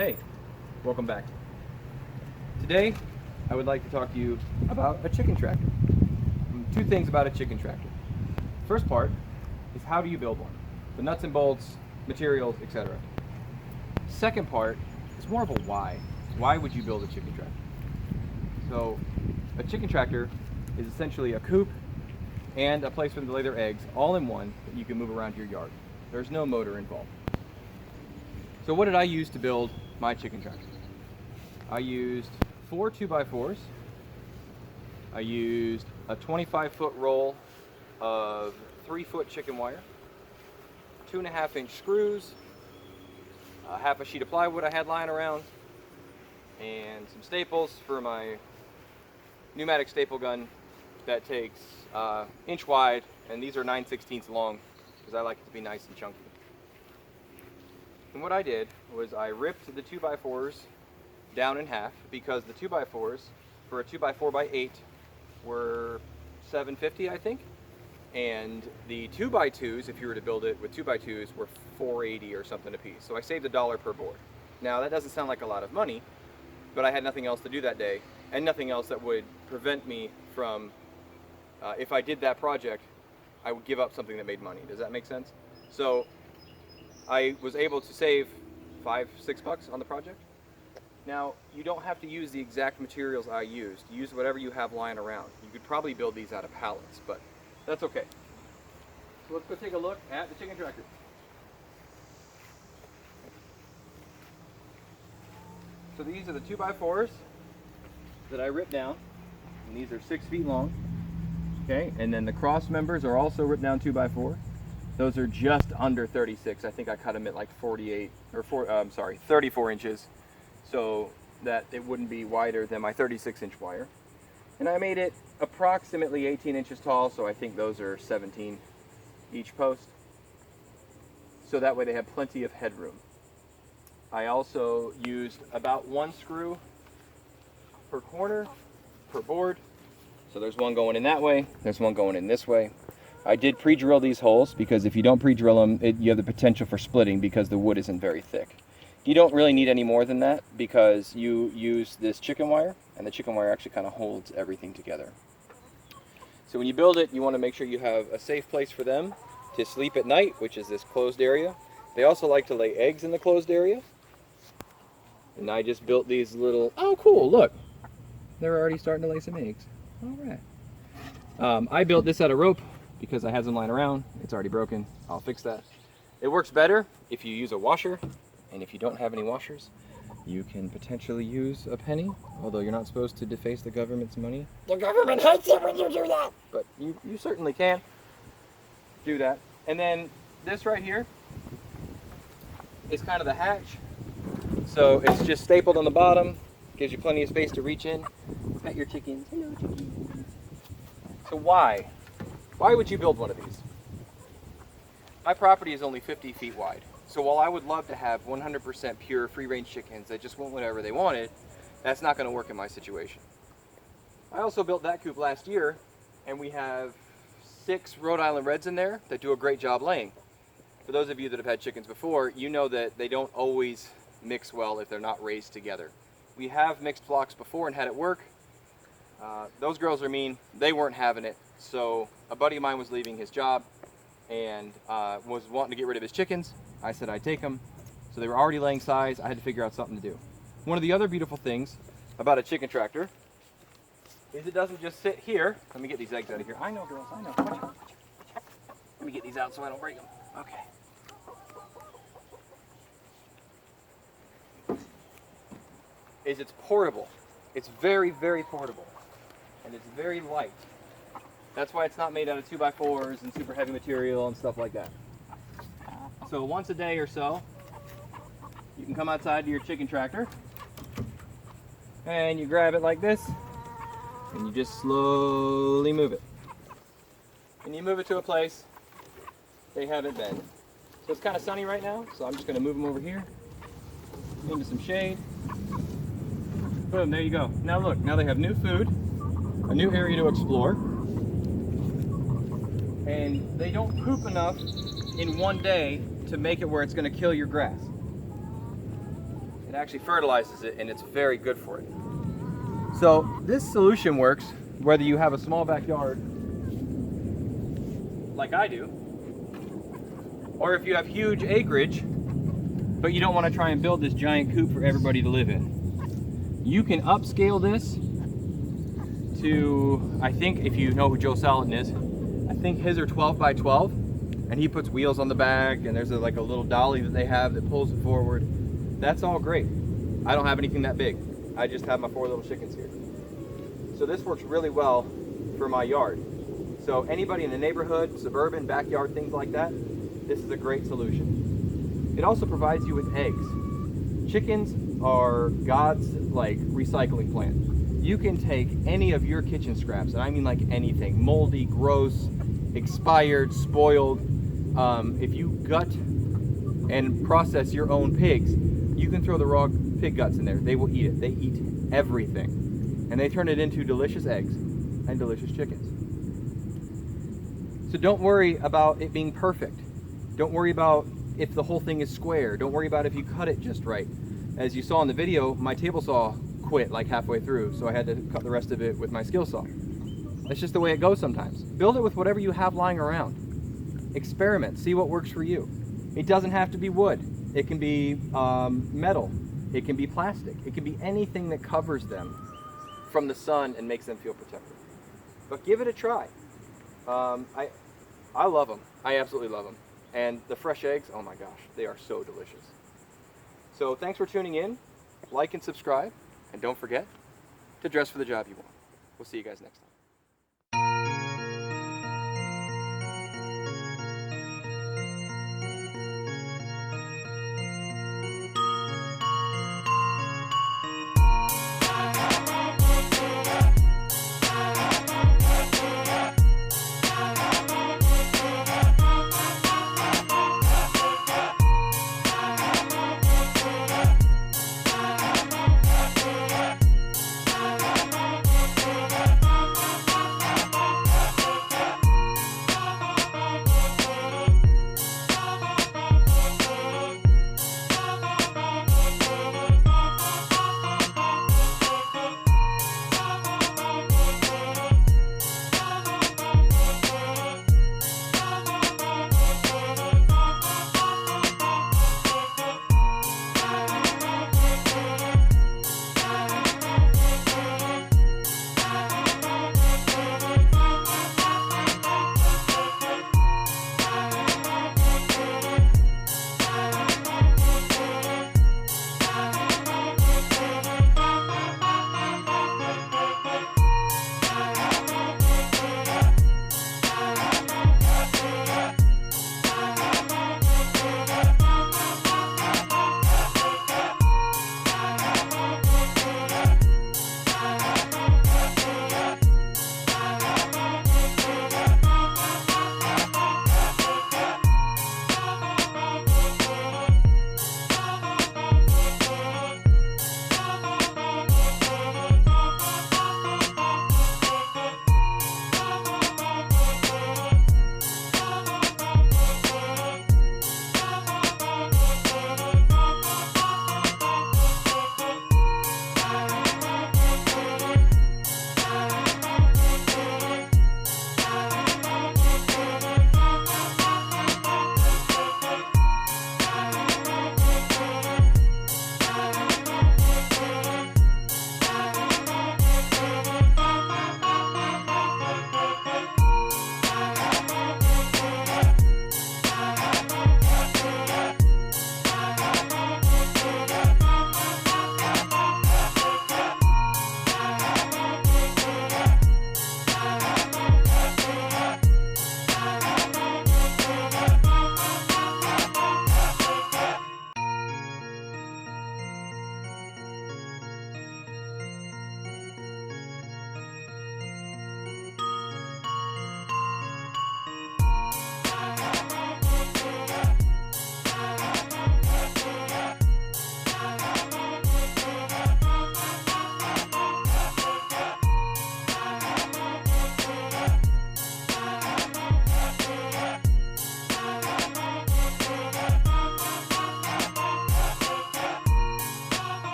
Hey, welcome back. Today, I would like to talk to you about a chicken tractor. Two things about a chicken tractor. First part is how do you build one? The nuts and bolts, materials, etc. Second part is more of a why. Why would you build a chicken tractor? So, a chicken tractor is essentially a coop and a place for them to lay their eggs all in one that you can move around your yard. There's no motor involved. So what did I use to build my chicken tractor? I used 4 2x4s. I used a 25-foot roll of 3-foot chicken wire, 2.5-inch screws, half a sheet of plywood I had lying around, and some staples for my pneumatic staple gun that takes inch wide, and these are 9/16 long because I like it to be nice and chunky. And what I did was I ripped the 2x4s down in half because the 2x4s for a 2x4x8 were $7.50, I think, and the 2x2s, if you were to build it with 2x2s, were $4.80 or something a piece. So I saved $1 per board. Now that doesn't sound like a lot of money, but I had nothing else to do that day and nothing else that would prevent me from, if I did that project, I would give up something that made money. Does that make sense? So I was able to save $5-6 on the project. Now, you don't have to use the exact materials I used. Use whatever you have lying around. You could probably build these out of pallets, but that's okay. So let's go take a look at the chicken tractor. So these are the 2x4s that I ripped down, and these are 6 feet long. Okay, and then the cross members are also ripped down 2x4. Those are just under 36. I think I cut them at like 34 inches, so that it wouldn't be wider than my 36-inch wire. And I made it approximately 18 inches tall, so I think those are 17 each post. So that way they have plenty of headroom. I also used about 1 screw per corner, per board. So there's one going in that way, there's one going in this way. I did pre-drill these holes because if you don't pre-drill them, you have the potential for splitting because the wood isn't very thick. You don't really need any more than that because you use this chicken wire, and the chicken wire actually kind of holds everything together. So when you build it, you want to make sure you have a safe place for them to sleep at night, which is this closed area. They also like to lay eggs in the closed area. And I just built these little, oh cool, look. They're already starting to lay some eggs. All right. I built this out of rope because I had some lying around. It's already broken. I'll fix that. It works better if you use a washer, and if you don't have any washers, you can potentially use a penny, although you're not supposed to deface the government's money. The government hates it when you do that! But you certainly can do that. And then this right here is kind of the hatch. So it's just stapled on the bottom, gives you plenty of space to reach in. Pet your chickens. Hello, chickens. So why? Why would you build one of these? My property is only 50 feet wide. So while I would love to have 100% pure free-range chickens that just want whatever they wanted, that's not going to work in my situation. I also built that coop last year, and we have 6 Rhode Island Reds in there that do a great job laying. For those of you that have had chickens before, you know that they don't always mix well if they're not raised together. We have mixed flocks before and had it work. Those girls are mean. They weren't having it. So a buddy of mine was leaving his job and was wanting to get rid of his chickens. I said I'd take them. So they were already laying size. I had to figure out something to do. One of the other beautiful things about a chicken tractor is it doesn't just sit here. Let me get these eggs out of here. I know, girls. I know. Watch out. Let me get these out so I don't break them. Okay. It's portable. It's very, very portable. And it's very light. That's why it's not made out of 2x4s and super heavy material and stuff like that. So once a day or so, you can come outside to your chicken tractor and you grab it like this and you just slowly move it. And you move it to a place they haven't been. So it's kind of sunny right now, so I'm just going to move them over here into some shade. Boom, there you go. Now look, now they have new food, a new area to explore, and they don't poop enough in one day to make it where it's going to kill your grass. It actually fertilizes it, and it's very good for it. So this solution works whether you have a small backyard like I do, or if you have huge acreage but you don't want to try and build this giant coop for everybody to live in. You can upscale this to, I think, if you know who Joe Salatin is, I think his are 12 by 12, and he puts wheels on the back, and there's like a little dolly that they have that pulls it forward. That's all great. I don't have anything that big. I just have my 4 little chickens here. So this works really well for my yard. So anybody in the neighborhood, suburban, backyard, things like that, this is a great solution. It also provides you with eggs. Chickens are God's like recycling plant. You can take any of your kitchen scraps, and I mean like anything, moldy, gross, expired, spoiled. If you gut and process your own pigs, you can throw the raw pig guts in there. They will eat it. They eat everything. And they turn it into delicious eggs and delicious chickens. So don't worry about it being perfect. Don't worry about if the whole thing is square. Don't worry about if you cut it just right. As you saw in the video, my table saw quit like halfway through, so I had to cut the rest of it with my skill saw. That's just the way it goes sometimes. Build it with whatever you have lying around. Experiment, see what works for you. It doesn't have to be wood. It can be metal. It can be plastic. It can be anything that covers them from the sun and makes them feel protected. But give it a try. I love them. I absolutely love them. And the fresh eggs, oh my gosh, they are so delicious. So thanks for tuning in. Like and subscribe. And don't forget to dress for the job you want. We'll see you guys next time.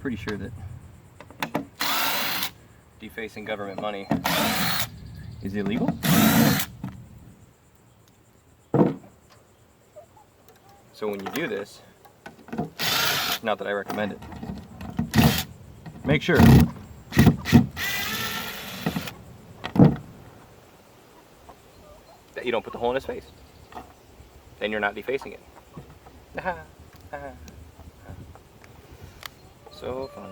pretty sure that defacing government money is illegal. So when you do this, not that I recommend it, make sure that you don't put the hole in his face. Then you're not defacing it. So fun.